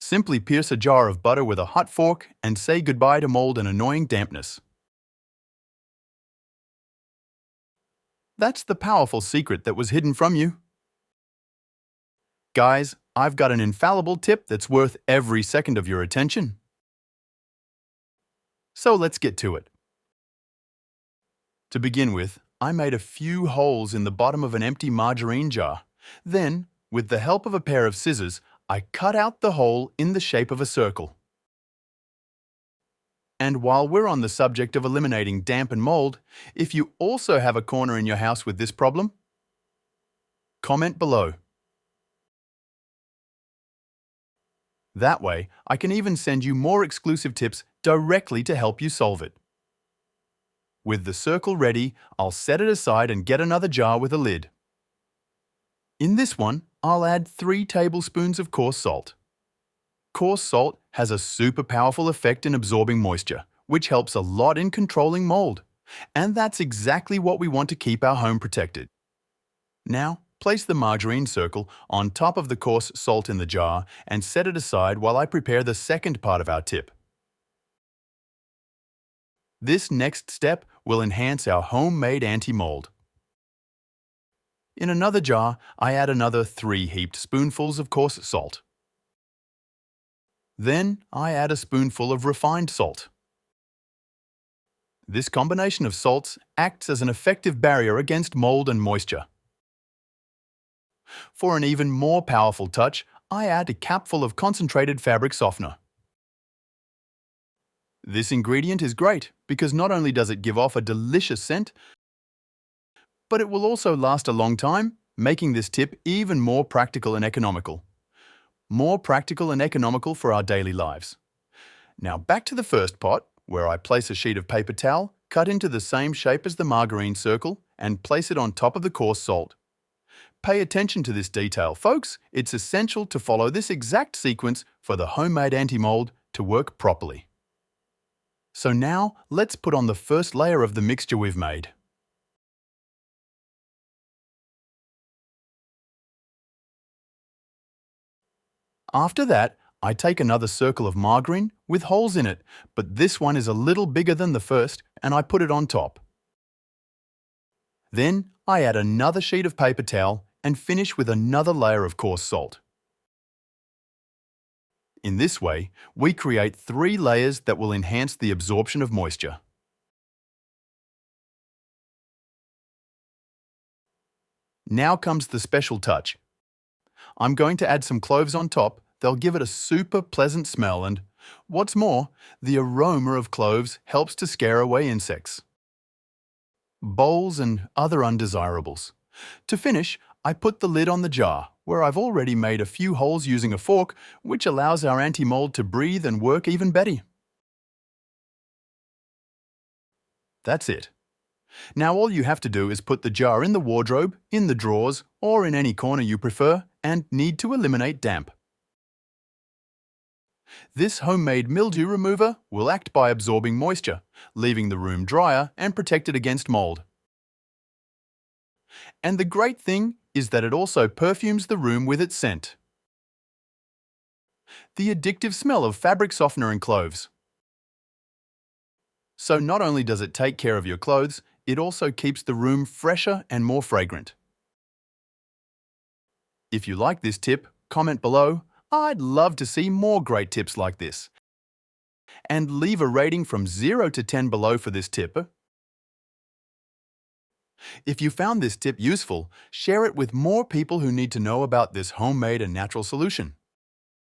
Simply pierce a jar of butter with a hot fork and say goodbye to mold and annoying dampness. That's the powerful secret that was hidden from you. Guys, I've got an infallible tip that's worth every second of your attention. So let's get to it. To begin with, I made a few holes in the bottom of an empty margarine jar. Then, with the help of a pair of scissors, I cut out the hole in the shape of a circle. And while we're on the subject of eliminating damp and mold, if you also have a corner in your house with this problem, comment below. That way, I can even send you more exclusive tips directly to help you solve it. With the circle ready, I'll set it aside and get another jar with a lid. In this one, I'll add 3 tablespoons of coarse salt. Coarse salt has a super powerful effect in absorbing moisture, which helps a lot in controlling mold. And that's exactly what we want to keep our home protected. Now, place the margarine circle on top of the coarse salt in the jar and set it aside while I prepare the second part of our tip. This next step will enhance our homemade anti-mold. In another jar, I add another 3 heaped spoonfuls of coarse salt. Then I add a spoonful of refined salt. This combination of salts acts as an effective barrier against mold and moisture. For an even more powerful touch, I add a capful of concentrated fabric softener. This ingredient is great because not only does it give off a delicious scent, but it will also last a long time, making this tip even more practical and economical. More practical and economical for our daily lives. Now back to the first pot, where I place a sheet of paper towel cut into the same shape as the margarine circle and place it on top of the coarse salt. Pay attention to this detail, folks. It's essential to follow this exact sequence for the homemade anti-mold to work properly. So now, let's put on the first layer of the mixture we've made. After that, I take another circle of margarine with holes in it, but this one is a little bigger than the first, and I put it on top. Then, I add another sheet of paper towel and finish with another layer of coarse salt. In this way, we create 3 layers that will enhance the absorption of moisture. Now comes the special touch. I'm going to add some cloves on top. They'll give it a super pleasant smell and, what's more, the aroma of cloves helps to scare away insects, moles and other undesirables. To finish, I put the lid on the jar, where I've already made a few holes using a fork, which allows our anti-mold to breathe and work even better. That's it. Now all you have to do is put the jar in the wardrobe, in the drawers, or in any corner you prefer, and need to eliminate damp. This homemade mildew remover will act by absorbing moisture, leaving the room drier and protected against mold. And the great thing is that it also perfumes the room with its scent. The addictive smell of fabric softener and cloves. So not only does it take care of your clothes, it also keeps the room fresher and more fragrant. If you like this tip, comment below. I'd love to see more great tips like this. And leave a rating from 0 to 10 below for this tip. If you found this tip useful, share it with more people who need to know about this homemade and natural solution.